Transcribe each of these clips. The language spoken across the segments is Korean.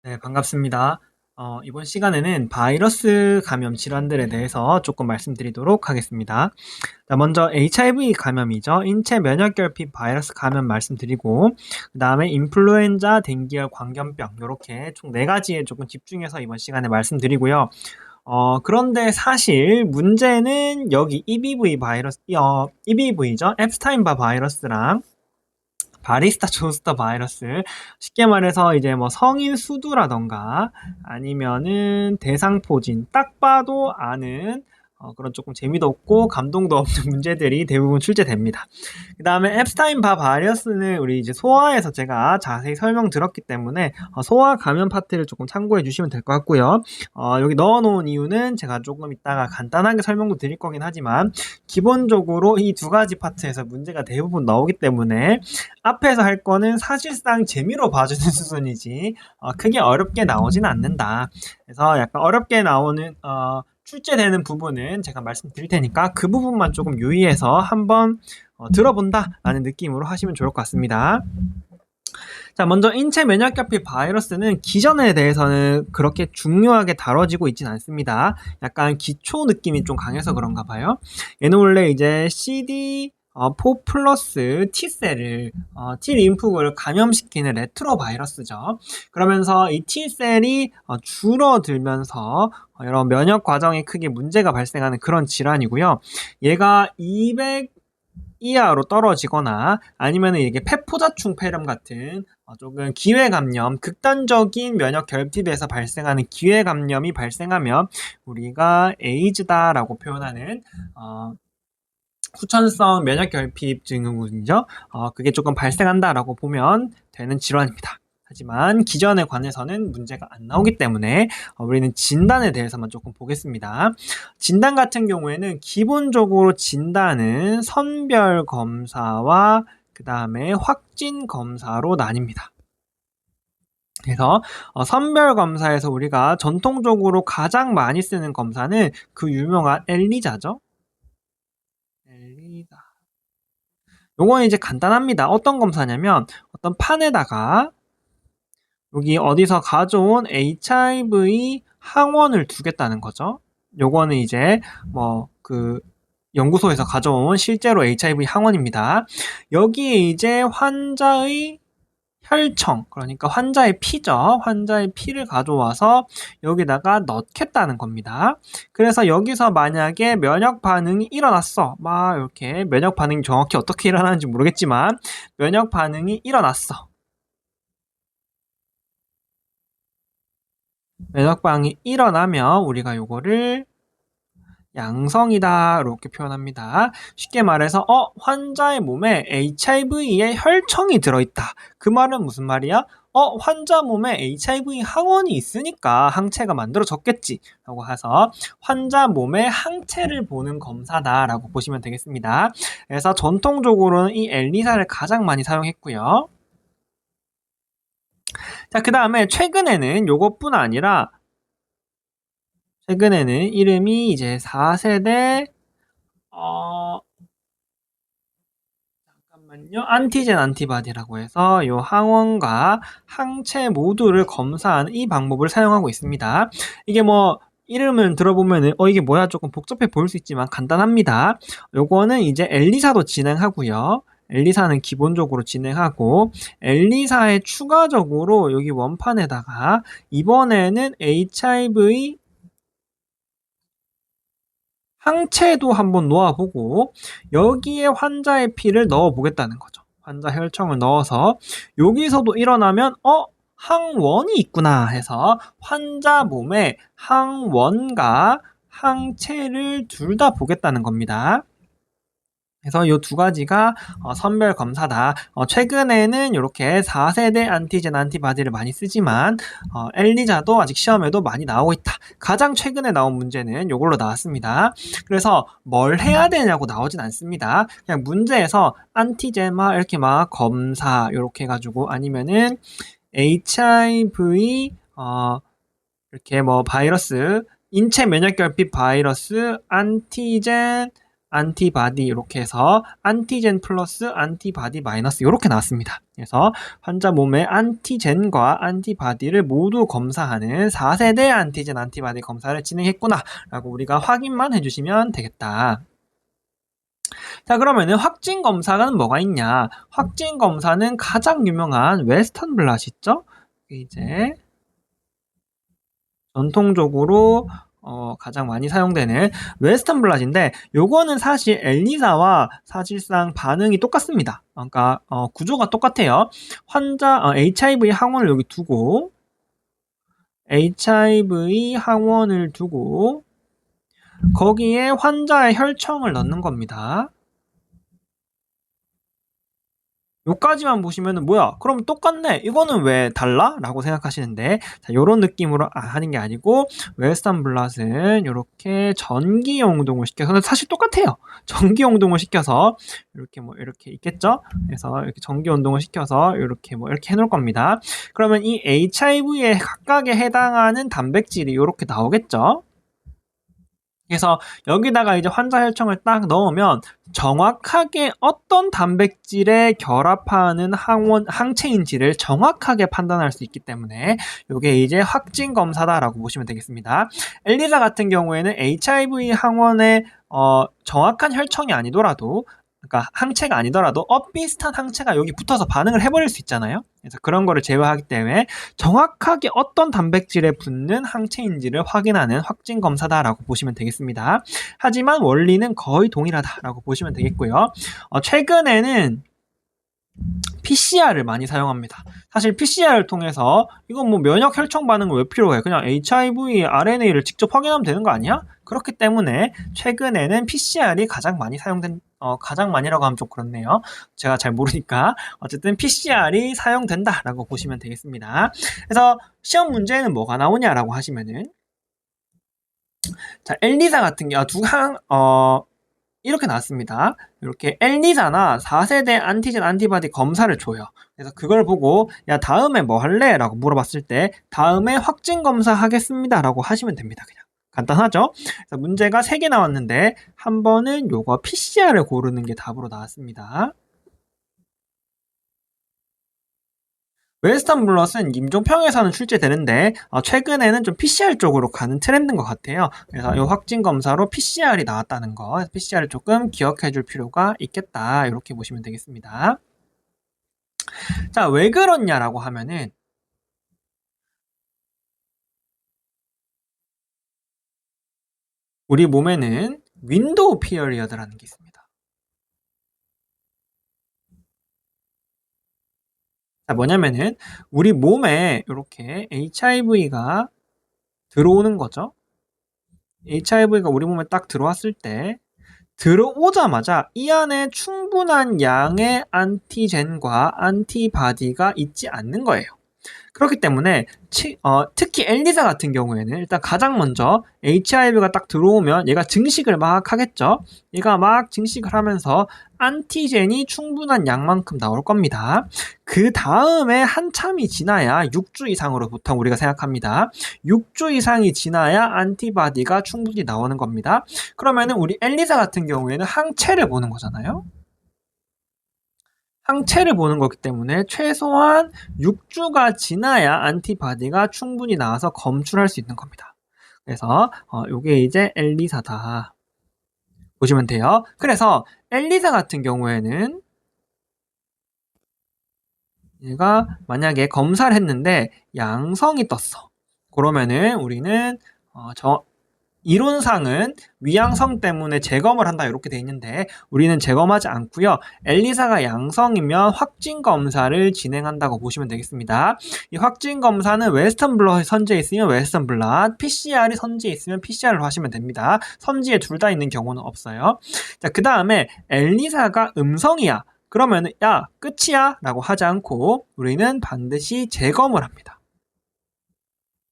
네, 반갑습니다. 이번 시간에는 바이러스 감염 질환들에 대해서 조금 말씀드리도록 하겠습니다. 자, 먼저 HIV 감염이죠. 인체 면역결핍 바이러스 감염 말씀드리고, 그 다음에 인플루엔자, 댕기열, 광견병, 이렇게 총 4가지에 조금 집중해서 이번 시간에 말씀드리고요. 그런데 사실 문제는 여기 EBV 바이러스, EBV죠. 앱스타인바 바이러스랑 바리스타 조스터 바이러스. 쉽게 말해서 이제 뭐 성인 수두라던가 아니면은 대상포진, 딱 봐도 아는 그런 조금 재미도 없고 감동도 없는 문제들이 대부분 출제됩니다. 그 다음에 앱스타인 바 바이러스는 우리 이제 소아에서 제가 자세히 설명드렸기 때문에 소아 감염 파트를 조금 참고해 주시면 될 것 같고요. 여기 넣어놓은 이유는 제가 조금 이따가 간단하게 설명도 드릴 거긴 하지만 기본적으로 이 2가지 파트에서 문제가 대부분 나오기 때문에 앞에서 할 거는 사실상 재미로 봐주는 수준이지 크게 어렵게 나오진 않는다. 그래서 약간 어렵게 나오는 출제되는 부분은 제가 말씀드릴 테니까 그 부분만 조금 유의해서 한번 들어본다라는 느낌으로 하시면 좋을 것 같습니다. 자, 먼저 인체 면역결핍 바이러스는 기전에 대해서는 그렇게 중요하게 다뤄지고 있진 않습니다. 약간 기초 느낌이 좀 강해서 그런가 봐요. 얘는 원래 이제 CD4 플러스 T셀을 T림프구를 감염시키는 레트로 바이러스죠. 그러면서 이 T셀이 줄어들면서 여러 면역 과정에 크게 문제가 발생하는 그런 질환이고요. 얘가 200 이하로 떨어지거나 아니면 이게 폐포자충 폐렴 같은 조금 기회 감염, 극단적인 면역 결핍에서 발생하는 기회 감염이 발생하면 우리가 에이즈다라고 표현하는 후천성 면역 결핍 증후군이죠. 그게 조금 발생한다라고 보면 되는 질환입니다. 하지만 기전에 관해서는 문제가 안 나오기 때문에 우리는 진단에 대해서만 조금 보겠습니다. 진단 같은 경우에는 기본적으로 진단은 선별 검사와 그 다음에 확진 검사로 나뉩니다. 그래서 선별 검사에서 우리가 전통적으로 가장 많이 쓰는 검사는 그 유명한 엘리자죠. 엘리자. 요거는 이제 간단합니다. 어떤 검사냐면 어떤 판에다가 여기 어디서 가져온 HIV 항원을 두겠다는 거죠. 요거는 이제 뭐 그 연구소에서 가져온 실제로 HIV 항원입니다. 여기에 이제 환자의 혈청, 그러니까 환자의 피죠. 환자의 피를 가져와서 여기다가 넣겠다는 겁니다. 그래서 여기서 만약에 면역 반응이 일어났어. 막 이렇게 면역 반응이 정확히 어떻게 일어나는지 모르겠지만 면역 반응이 일어났어. 면역 반응이 일어나면 우리가 요거를 양성이다 이렇게 표현합니다. 쉽게 말해서 환자의 몸에 HIV의 혈청이 들어있다. 그 말은 무슨 말이야? 환자 몸에 HIV 항원이 있으니까 항체가 만들어졌겠지 라고 해서 환자 몸의 항체를 보는 검사다 라고 보시면 되겠습니다. 그래서 전통적으로는 이 엘리사를 가장 많이 사용했고요. 자, 그 다음에 최근에는 요것뿐 아니라 최근에는 이름이 이제 4세대 잠깐만요. 안티젠 안티바디라고 해서 요 항원과 항체 모두를 검사하는 이 방법을 사용하고 있습니다. 이게 뭐 이름을 들어보면은 이게 뭐야 조금 복잡해 보일 수 있지만 간단합니다. 요거는 이제 엘리사도 진행하고요. 엘리사는 기본적으로 진행하고 엘리사에 추가적으로 여기 원판에다가 이번에는 HIV 항체도 한번 놓아보고 여기에 환자의 피를 넣어보겠다는 거죠. 환자 혈청을 넣어서 여기서도 일어나면 항원이 있구나 해서 환자 몸에 항원과 항체를 둘 다 보겠다는 겁니다. 그래서 이 2가지가 선별 검사다. 최근에는 이렇게 4세대 안티젠 안티바디를 많이 쓰지만 엘리자도 아직 시험에도 많이 나오고 있다. 가장 최근에 나온 문제는 이걸로 나왔습니다. 그래서 뭘 해야 되냐고 나오진 않습니다. 그냥 문제에서 안티젠 막 이렇게 막 검사 이렇게 해가지고 아니면은 HIV 이렇게 뭐 바이러스 인체 면역결핍 바이러스 안티젠 안티바디 이렇게 해서 안티젠 플러스 안티바디 마이너스 이렇게 나왔습니다. 그래서 환자 몸의 안티젠과 안티바디를 모두 검사하는 4세대 안티젠 안티바디 검사를 진행했구나 라고 우리가 확인만 해주시면 되겠다. 자, 그러면은 확진 검사는 뭐가 있냐? 확진 검사는 가장 유명한 웨스턴 블랏 있죠? 이제 전통적으로 가장 많이 사용되는 웨스턴 블랏인데 요거는 사실 엘리사와 사실상 반응이 똑같습니다. 그러니까 구조가 똑같아요. 환자 HIV 항원을 여기 두고 HIV 항원을 두고 거기에 환자의 혈청을 넣는 겁니다. 요까지만 보시면은 뭐야? 그럼 똑같네. 이거는 왜 달라? 라고 생각하시는데 자, 요런 느낌으로 하는 게 아니고 웨스턴 블랏은 이렇게 전기 용동을 시켜서 사실 똑같아요. 전기 용동을 시켜서 이렇게 이렇게 있겠죠? 그래서 이렇게 전기 운동을 시켜서 이렇게 이렇게 해놓을 겁니다. 그러면 이 HIV에 각각에 해당하는 단백질이 이렇게 나오겠죠? 그래서 여기다가 이제 환자 혈청을 딱 넣으면 정확하게 어떤 단백질에 결합하는 항체인지를 정확하게 판단할 수 있기 때문에 이게 이제 확진 검사다라고 보시면 되겠습니다. 엘리사 같은 경우에는 HIV 항원의 정확한 혈청이 아니더라도 그러니까 항체가 아니더라도 비슷한 항체가 여기 붙어서 반응을 해버릴 수 있잖아요. 그래서 그런 거를 제외하기 때문에 정확하게 어떤 단백질에 붙는 항체인지를 확인하는 확진 검사다라고 보시면 되겠습니다. 하지만 원리는 거의 동일하다라고 보시면 되겠고요. 최근에는 PCR을 많이 사용합니다. 사실 PCR을 통해서 이건 뭐 면역 혈청 반응을 왜 필요해? 그냥 HIV RNA를 직접 확인하면 되는 거 아니야? 그렇기 때문에 최근에는 PCR이 가장 많이 사용된 가장 많이라고 하면 좀 그렇네요. 제가 잘 모르니까 어쨌든 PCR이 사용된다라고 보시면 되겠습니다. 그래서 시험 문제는 뭐가 나오냐라고 하시면은 자 엘리사 같은 경우 이렇게 나왔습니다. 이렇게 엘리사나 4세대 안티젠 안티바디 검사를 줘요. 그래서 그걸 보고 야 다음에 뭐 할래? 라고 물어봤을 때 다음에 확진 검사 하겠습니다 라고 하시면 됩니다. 그냥 간단하죠? 그래서 문제가 3개 나왔는데 한 번은 요거 PCR을 고르는 게 답으로 나왔습니다. 웨스턴 블럿은 임종평에서는 출제되는데 최근에는 좀 PCR 쪽으로 가는 트렌드인 것 같아요. 그래서 이 확진 검사로 PCR이 나왔다는 거, PCR을 조금 기억해 줄 필요가 있겠다. 이렇게 보시면 되겠습니다. 자, 왜 그렇냐라고 하면은 우리 몸에는 윈도우 피어리어드라는 게 있습니다. 자, 뭐냐면은 우리 몸에 이렇게 HIV가 들어오는 거죠. HIV가 우리 몸에 딱 들어왔을 때 들어오자마자 이 안에 충분한 양의 안티젠과 안티바디가 있지 않는 거예요. 그렇기 때문에 특히 엘리사 같은 경우에는 일단 가장 먼저 HIV가 딱 들어오면 얘가 증식을 막 하겠죠. 얘가 막 증식을 하면서 안티젠이 충분한 양만큼 나올 겁니다. 그 다음에 한참이 지나야 6주 이상으로 보통 우리가 생각합니다. 6주 이상이 지나야 안티바디가 충분히 나오는 겁니다. 그러면은 우리 엘리사 같은 경우에는 항체를 보는 거잖아요. 항체를 보는 거기 때문에 최소한 6주가 지나야 안티바디가 충분히 나와서 검출할 수 있는 겁니다. 그래서 요게 이제 엘리사다 보시면 돼요. 그래서 엘리사 같은 경우에는 얘가 만약에 검사를 했는데 양성이 떴어. 그러면은 우리는 이론상은 위양성 때문에 재검을 한다 이렇게 돼 있는데 우리는 재검하지 않고요. 엘리사가 양성이면 확진 검사를 진행한다고 보시면 되겠습니다. 이 확진 검사는 웨스턴 블럿이 선지에 있으면 웨스턴 블럿, PCR이 선지에 있으면 PCR로 하시면 됩니다. 선지에 둘 다 있는 경우는 없어요. 자, 그 다음에 엘리사가 음성이야. 그러면 야 끝이야 라고 하지 않고 우리는 반드시 재검을 합니다.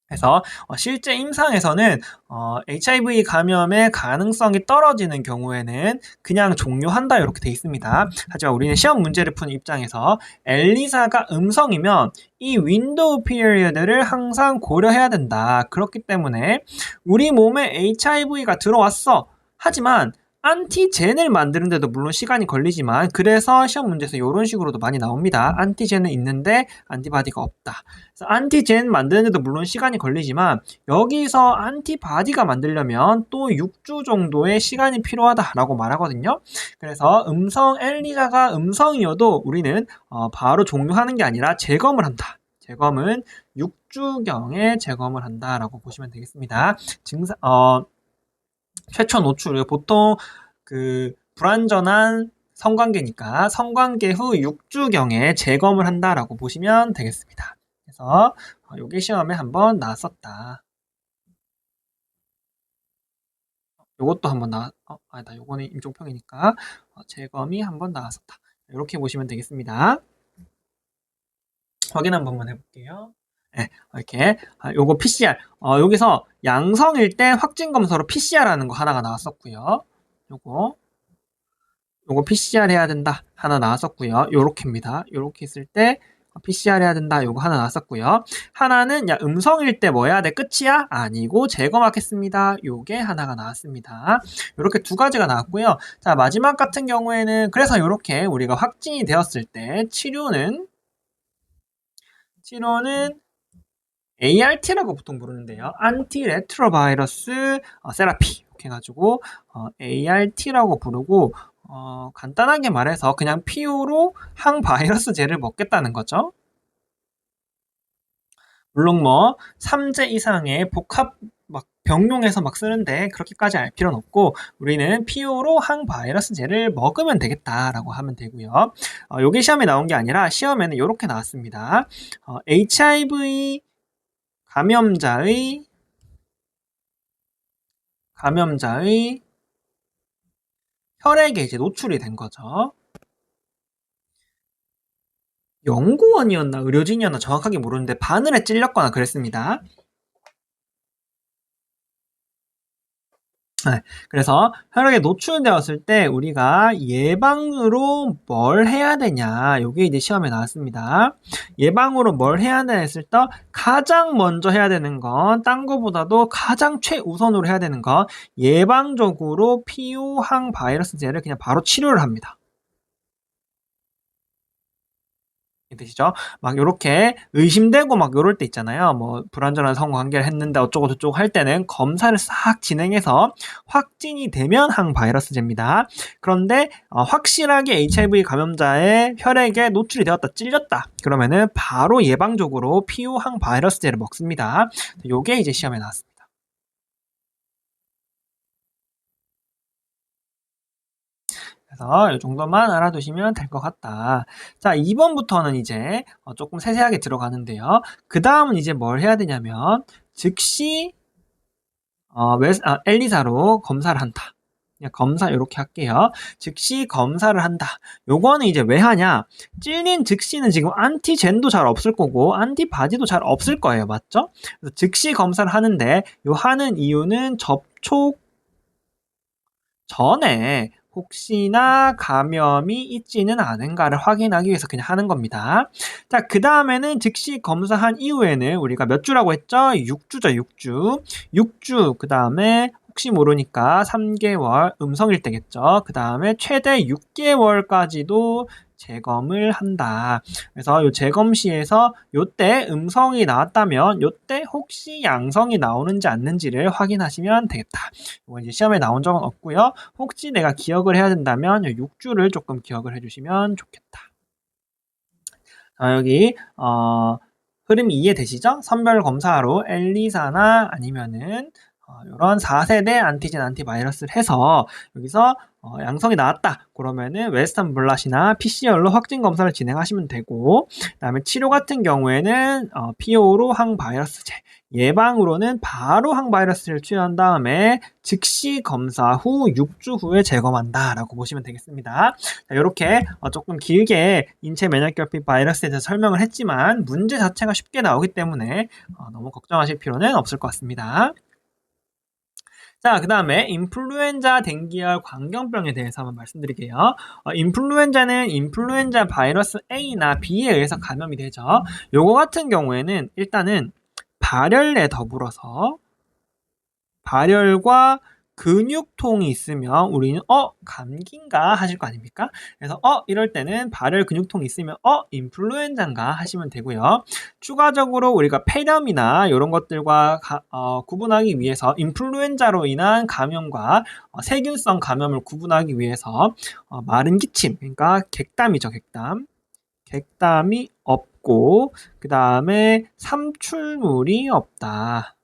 그래서 실제 임상에서는 HIV 감염의 가능성이 떨어지는 경우에는 그냥 종료한다 이렇게 돼 있습니다. 하지만 우리는 시험 문제를 푸는 입장에서 엘리사가 음성이면 이 윈도우 피리어드를 항상 고려해야 된다. 그렇기 때문에 우리 몸에 HIV가 들어왔어. 하지만 안티젠을 만드는데도 물론 시간이 걸리지만 그래서 시험 문제에서 이런 식으로도 많이 나옵니다. 안티젠은 있는데 안티바디가 없다. 그래서 안티젠 만드는데도 물론 시간이 걸리지만 여기서 안티바디가 만들려면 또 6주 정도의 시간이 필요하다라고 말하거든요. 그래서 음성 엘리사가 음성이어도 우리는 바로 종료하는 게 아니라 재검을 한다. 재검은 6주경에 재검을 한다라고 보시면 되겠습니다. 최초 노출 보통 불완전한 성관계니까 성관계 후 6주경에 재검을 한다라고 보시면 되겠습니다. 그래서 요게 시험에 한번 나왔었다. 요것도 한번 아니다. 요거는 임종평이니까 재검이 한번 나왔었다. 이렇게 보시면 되겠습니다. 확인 한 번만 해볼게요. 네, 이렇게 요거 PCR 여기서 양성일 때 확진 검사로 PCR하는 거 하나가 나왔었고요. 요거 PCR 해야 된다 하나 나왔었고요. 요렇게입니다. 요렇게 있을 때 PCR 해야 된다 요거 하나 나왔었고요. 하나는 야 음성일 때 뭐 해야 돼? 끝이야? 아니고 재검하겠습니다. 요게 하나가 나왔습니다. 요렇게 두 가지가 나왔고요. 자 마지막 같은 경우에는 그래서 요렇게 우리가 확진이 되었을 때 치료는 ART라고 보통 부르는데요. 안티레트로바이러스 세라피 이렇게 해가지고 ART라고 부르고 간단하게 말해서 그냥 피오로 항바이러스제를 먹겠다는 거죠. 물론 뭐 3제 이상의 복합 막 병용해서 막 쓰는데 그렇게까지 알 필요는 없고 우리는 피오로 항바이러스제를 먹으면 되겠다라고 하면 되고요. 요게 시험에 나온 게 아니라 시험에는 이렇게 나왔습니다. HIV 감염자의 혈액에 이제 노출이 된 거죠. 연구원이었나 의료진이었나 정확하게 모르는데 바늘에 찔렸거나 그랬습니다. 네, 그래서 혈액에 노출되었을 때 우리가 예방으로 뭘 해야 되냐 요게 이제 시험에 나왔습니다. 예방으로 뭘 해야 되냐 했을 때 가장 먼저 해야 되는 건 딴 거보다도 가장 최우선으로 해야 되는 건 예방적으로 피오 항바이러스제를 그냥 바로 치료를 합니다. 되시죠? 막 요렇게 의심되고 막 요럴 때 있잖아요. 뭐 불완전한 성관계를 했는데 어쩌고 저쩌고 할 때는 검사를 싹 진행해서 확진이 되면 항바이러스제입니다. 그런데 확실하게 HIV 감염자의 혈액에 노출이 되었다, 찔렸다. 그러면은 바로 예방적으로 피오 항바이러스제를 먹습니다. 요게 이제 시험에 나왔습니다. 그래서 이 정도만 알아두시면 될 것 같다. 자, 2번부터는 이제 조금 세세하게 들어가는데요. 그 다음은 이제 뭘 해야 되냐면 즉시 엘리사로 검사를 한다. 그냥 검사 이렇게 할게요. 즉시 검사를 한다. 요거는 이제 왜 하냐? 찔린 즉시는 지금 안티젠도 잘 없을 거고 안티바디도 잘 없을 거예요. 맞죠? 그래서 즉시 검사를 하는데 요 하는 이유는 접촉 전에 혹시나 감염이 있지는 않은가를 확인하기 위해서 그냥 하는 겁니다. 자, 그 다음에는 즉시 검사한 이후에는 우리가 몇 주라고 했죠? 6주죠, 6주. 6주, 그 다음에 혹시 모르니까 3개월 음성일 때겠죠. 그 다음에 최대 6개월까지도 재검을 한다. 그래서 요 재검 시에서 요때 음성이 나왔다면 요때 혹시 양성이 나오는지 않는지를 확인하시면 되겠다. 이거 이제 시험에 나온 적은 없고요. 혹시 내가 기억을 해야 된다면 요 6주를 조금 기억을 해주시면 좋겠다. 여기 흐름이 이해되시죠? 선별 검사로 엘리사나 아니면은 이런 4세대 안티젠 안티바이러스를 해서 여기서 양성이 나왔다. 그러면은 웨스턴 블랏이나 PCR로 확진 검사를 진행하시면 되고, 그다음에 치료 같은 경우에는 PO로 항바이러스제, 예방으로는 바로 항바이러스를 투여한 다음에 즉시 검사 후 6주 후에 재검한다라고 보시면 되겠습니다. 자, 이렇게 조금 길게 인체 면역결핍 바이러스에 대해서 설명을 했지만 문제 자체가 쉽게 나오기 때문에 너무 걱정하실 필요는 없을 것 같습니다. 자, 그 다음에 인플루엔자 댕기열 광견병에 대해서 한번 말씀드릴게요. 인플루엔자는 인플루엔자 바이러스 A나 B에 의해서 감염이 되죠. 요거 같은 경우에는 일단은 발열에 더불어서 발열과 근육통이 있으면 우리는 감기인가 하실 거 아닙니까? 그래서 이럴 때는 발열 근육통이 있으면 인플루엔자인가 하시면 되고요. 추가적으로 우리가 폐렴이나 이런 것들과 구분하기 위해서 인플루엔자로 인한 감염과 세균성 감염을 구분하기 위해서 마른 기침, 그러니까 객담이죠, 객담. 객담이 없고 그 다음에 삼출물이 없다.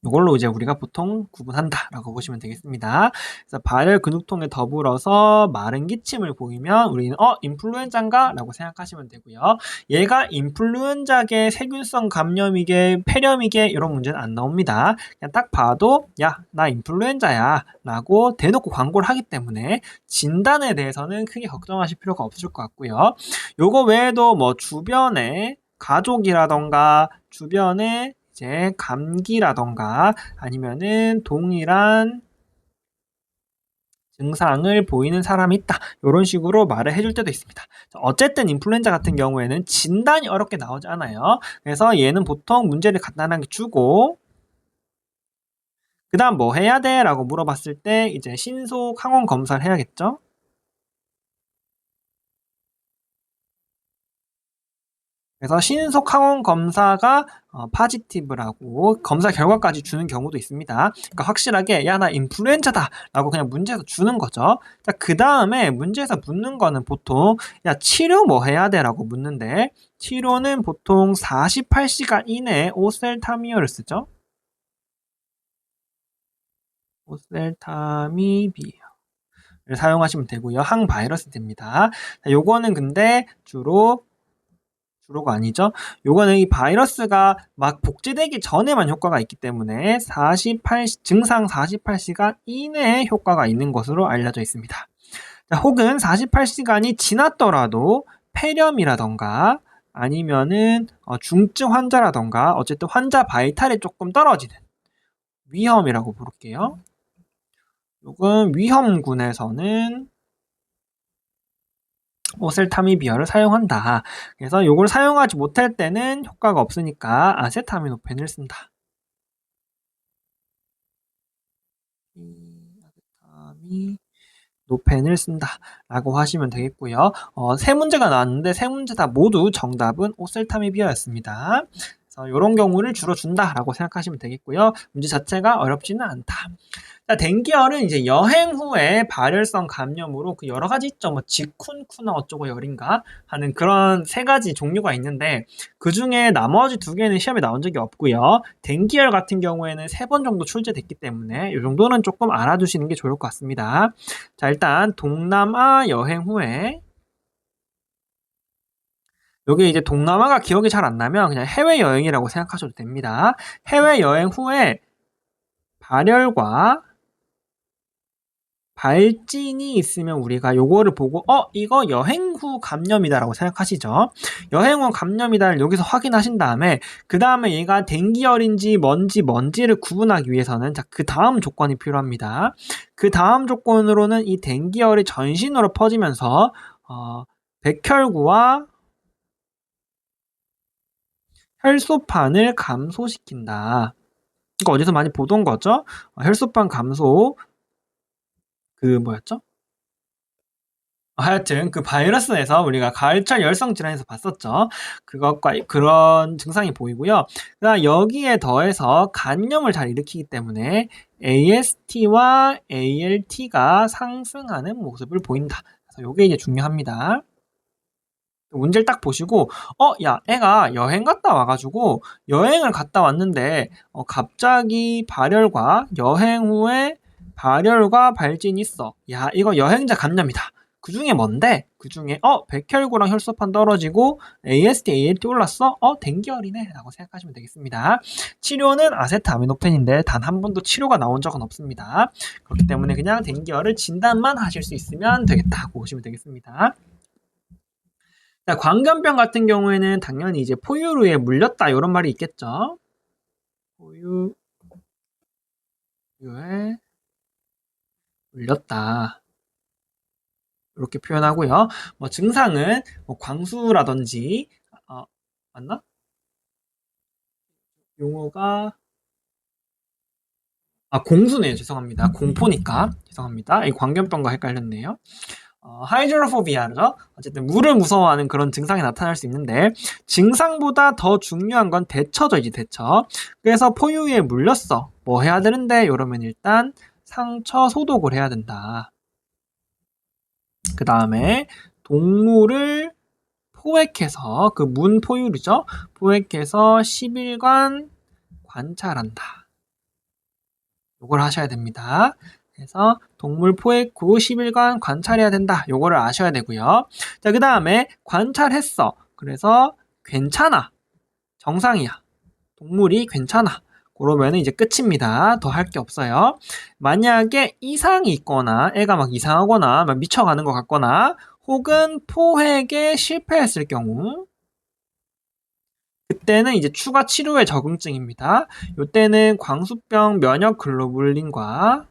이걸로 이제 우리가 보통 구분한다라고 보시면 되겠습니다. 그래서 발열 근육통에 더불어서 마른 기침을 보이면 우리는 인플루엔자인가라고 생각하시면 되고요. 얘가 인플루엔자계 세균성 감염이게 폐렴이게 이런 문제는 안 나옵니다. 그냥 딱 봐도 야, 나 인플루엔자야라고 대놓고 광고를 하기 때문에 진단에 대해서는 크게 걱정하실 필요가 없을 것 같고요. 요거 외에도 뭐 주변에 가족이라던가 주변에 이제 감기라던가 아니면은 동일한 증상을 보이는 사람이 있다. 이런 식으로 말을 해줄 때도 있습니다. 어쨌든 인플루엔자 같은 경우에는 진단이 어렵게 나오지 않아요. 그래서 얘는 보통 문제를 간단하게 주고 그 다음 뭐 해야 돼? 라고 물어봤을 때 이제 신속 항원 검사를 해야겠죠? 그래서 신속 항원 검사가 파지티브라고 검사 결과까지 주는 경우도 있습니다. 그러니까 확실하게 야, 나 인플루엔자다 라고 그냥 문제에서 주는 거죠. 자, 그 다음에 문제에서 묻는 거는 보통 야, 치료 뭐 해야 돼? 라고 묻는데 치료는 보통 48시간 이내에 오셀타미어를 쓰죠. 오셀타미비를 사용하시면 되고요. 항바이러스입니다. 요거는 근데 주로가 아니죠. 요거는 이 바이러스가 막 복제되기 전에만 효과가 있기 때문에 증상 48시간 이내에 효과가 있는 것으로 알려져 있습니다. 자, 혹은 48시간이 지났더라도 폐렴이라던가 아니면은 중증 환자라던가 어쨌든 환자 바이탈이 조금 떨어지는 위험이라고 부를게요. 요건 위험군에서는 오셀타미비어를 사용한다. 그래서 이걸 사용하지 못할 때는 효과가 없으니까 아세타미노펜을 쓴다. 아세타미노펜을 쓴다라고 하시면 되겠고요. 세 문제가 나왔는데 세 문제 다 모두 정답은 오셀타미비어였습니다. 그래서 이런 경우를 주로 준다라고 생각하시면 되겠고요. 문제 자체가 어렵지는 않다. 자, 댕기열은 이제 여행 후에 발열성 감염으로 그 여러 가지 있죠. 뭐 지쿤쿠나 어쩌고 열인가 하는 그런 세 가지 종류가 있는데 그 중에 나머지 두 개는 시험에 나온 적이 없고요. 댕기열 같은 경우에는 3번 정도 출제됐기 때문에 이 정도는 조금 알아두시는 게 좋을 것 같습니다. 자, 일단 동남아 여행 후에 여기 이제 동남아가 기억이 잘 안 나면 그냥 해외여행이라고 생각하셔도 됩니다. 해외여행 후에 발열과 발진이 있으면 우리가 요거를 보고 이거 여행 후 감염이다라고 생각하시죠. 여행 후 감염이다를 여기서 확인하신 다음에 그 다음에 얘가 댕기열인지 뭔지를 구분하기 위해서는 그 다음 조건이 필요합니다. 그 다음 조건으로는 이 댕기열이 전신으로 퍼지면서 백혈구와 혈소판을 감소시킨다. 이거 어디서 많이 보던 거죠? 혈소판 감소 뭐였죠? 하여튼 그 바이러스에서 우리가 가을철 열성 질환에서 봤었죠. 그것과 그런 증상이 보이고요. 그다음 여기에 더해서 간염을 잘 일으키기 때문에 AST와 ALT가 상승하는 모습을 보인다. 그래서 이게 이제 중요합니다. 문제를 딱 보시고 야, 애가 여행 갔다 와가지고 여행을 갔다 왔는데 갑자기 발열과 여행 후에 발열과 발진이 있어. 야, 이거 여행자 감염이다. 그 중에 뭔데? 그 중에 백혈구랑 혈소판 떨어지고 AST, ALT 올랐어? 댕기열이네 라고 생각하시면 되겠습니다. 치료는 아세트아미노펜인데 단 한 번도 치료가 나온 적은 없습니다. 그렇기 때문에 그냥 댕기열을 진단만 하실 수 있으면 되겠다고 보시면 되겠습니다. 자, 광견병 같은 경우에는 당연히 이제 포유류에 물렸다 이런 말이 있겠죠. 포유류에 물렸다. 이렇게 표현하고요. 뭐 증상은 뭐 광수라든지 맞나? 용어가 공수네요. 죄송합니다. 공포니까. 죄송합니다. 이 광견병과 헷갈렸네요. 하이드로포비아죠. 어쨌든 물을 무서워하는 그런 증상이 나타날 수 있는데 증상보다 더 중요한 건 대처죠, 이제 대처. 그래서 포유에 물렸어. 뭐 해야 되는데 이러면 일단 상처 소독을 해야 된다. 그 다음에 동물을 포획해서 그 문 포유류죠. 포획해서 10일간 관찰한다. 요걸 하셔야 됩니다. 그래서 동물 포획 후 10일간 관찰해야 된다. 요거를 아셔야 되고요. 자, 그 다음에 관찰했어. 그래서 괜찮아. 정상이야. 동물이 괜찮아. 그러면 이제 끝입니다. 더 할 게 없어요. 만약에 이상이 있거나 애가 막 이상하거나 막 미쳐가는 것 같거나 혹은 포획에 실패했을 경우 그때는 이제 추가 치료의 적응증입니다. 이때는 광수병 면역 글로불린과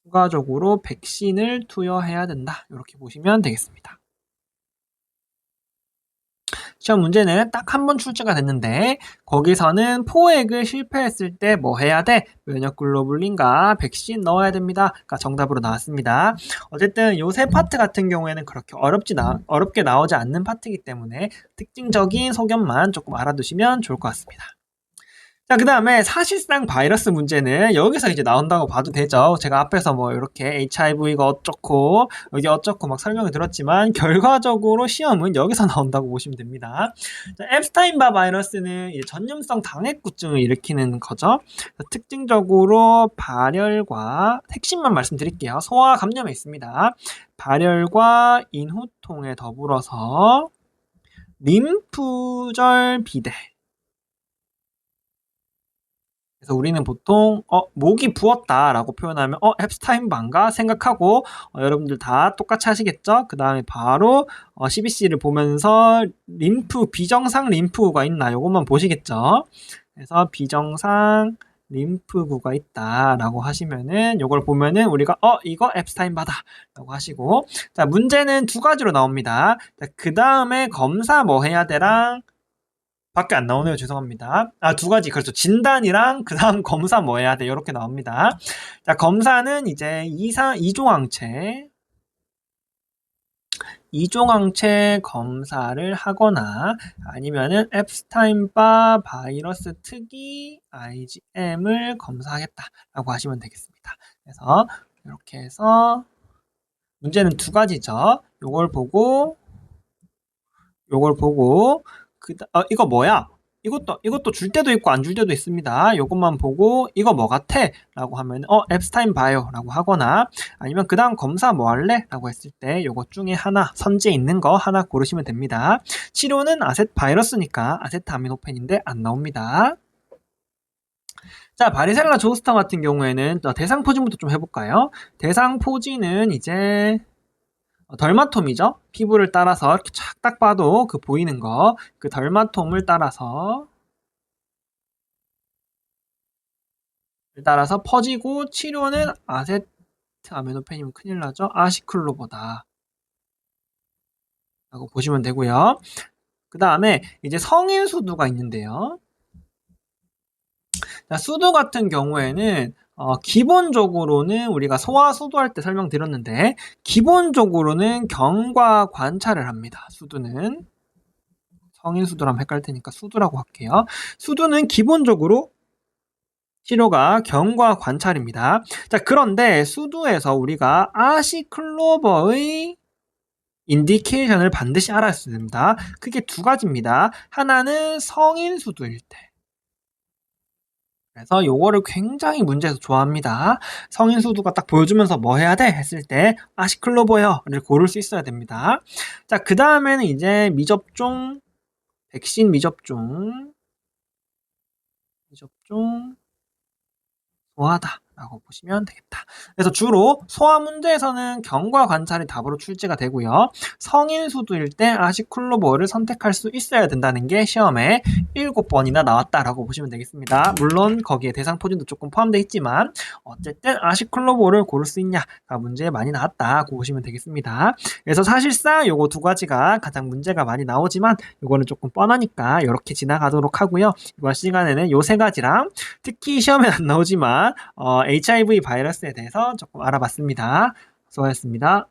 추가적으로 백신을 투여해야 된다. 이렇게 보시면 되겠습니다. 시험 문제는 딱 한 번 출제가 됐는데 거기서는 포획을 실패했을 때 뭐 해야 돼? 면역글로불린과 백신 넣어야 됩니다. 그러니까 정답으로 나왔습니다. 어쨌든 요 세 파트 같은 경우에는 그렇게 어렵게 나오지 않는 파트이기 때문에 특징적인 소견만 조금 알아두시면 좋을 것 같습니다. 자, 그 다음에 사실상 바이러스 문제는 여기서 이제 나온다고 봐도 되죠. 제가 앞에서 뭐 이렇게 HIV가 어쩌고 여기 어쩌고 막 설명을 들었지만 결과적으로 시험은 여기서 나온다고 보시면 됩니다. 자, 앱스타인바 바이러스는 이제 전염성 당핵구증을 일으키는 거죠. 특징적으로 발열과 핵심만 말씀드릴게요. 소화 감염에 있습니다. 발열과 인후통에 더불어서 림프절 비대 그래서 우리는 보통 목이 부었다라고 표현하면 앱스타인바인가 생각하고 여러분들 다 똑같이 하시겠죠? 그 다음에 바로 CBC를 보면서 비정상 림프구가 있나 요것만 보시겠죠? 그래서 비정상 림프구가 있다라고 하시면은 요걸 보면은 우리가 이거 앱스타인바다 라고 하시고 자 문제는 두 가지로 나옵니다. 그 다음에 검사 뭐 해야 되랑 밖에 안 나오네요. 죄송합니다. 두 가지. 그렇죠. 진단이랑 그 다음 검사 뭐 해야 돼? 이렇게 나옵니다. 자, 검사는 이제 이종항체 검사를 하거나 아니면은 앱스타인바 바이러스 특이 IgM을 검사하겠다라고 하시면 되겠습니다. 그래서 이렇게 해서 문제는 두 가지죠. 요걸 보고 이거 뭐야? 이것도 줄 때도 있고 안 줄 때도 있습니다. 요것만 보고 이거 뭐 같아? 라고 하면 앱스타인 바이오 라고 하거나 아니면 그 다음 검사 뭐 할래? 라고 했을 때 요것 중에 하나 선지에 있는 거 하나 고르시면 됩니다. 치료는 바이러스니까 아세트아미노펜인데 안 나옵니다. 자, 바리셀라 조스터 같은 경우에는 대상 포진부터 좀 해볼까요? 대상 포진은 이제 덜마톰이죠. 피부를 따라서 이렇게 딱 봐도 그 보이는 거, 그 덜마톰을 따라서 퍼지고 치료는 아세트아미노펜이면 큰일 나죠. 아시클로보다 라고 보시면 되고요. 그 다음에 이제 성인 수두가 있는데요. 자, 수두 같은 경우에는 기본적으로는 우리가 소아 수두할 때 설명드렸는데 기본적으로는 경과 관찰을 합니다. 수두는 성인 수두라면 헷갈릴 테니까 수두라고 할게요. 수두는 기본적으로 치료가 경과 관찰입니다. 자, 그런데 수두에서 우리가 아시클로버의 인디케이션을 반드시 알아야 됩니다. 크게 두 가지입니다. 하나는 성인 수두일 때. 그래서 요거를 굉장히 문제에서 좋아합니다. 성인 수두가 딱 보여주면서 뭐 해야 돼? 했을 때 아시클로버요를 고를 수 있어야 됩니다. 자, 그 다음에는 이제 미접종, 백신 미접종 소하다 라고 보시면 되겠다. 그래서 주로 소화 문제에서는 경과 관찰이 답으로 출제가 되고요. 성인 수두일 때 아시클로볼을 선택할 수 있어야 된다는 게 시험에 7번이나 나왔다라고 보시면 되겠습니다. 물론 거기에 대상 포진도 조금 포함되어 있지만 어쨌든 아시클로볼을 고를 수 있냐가 문제에 많이 나왔다고 보시면 되겠습니다. 그래서 사실상 요거 두 가지가 가장 문제가 많이 나오지만 요거는 조금 뻔하니까 이렇게 지나가도록 하고요. 이번 시간에는 요 세 가지랑 특히 시험에 안 나오지만 HIV 바이러스에 대해서 조금 알아봤습니다. 수고하셨습니다.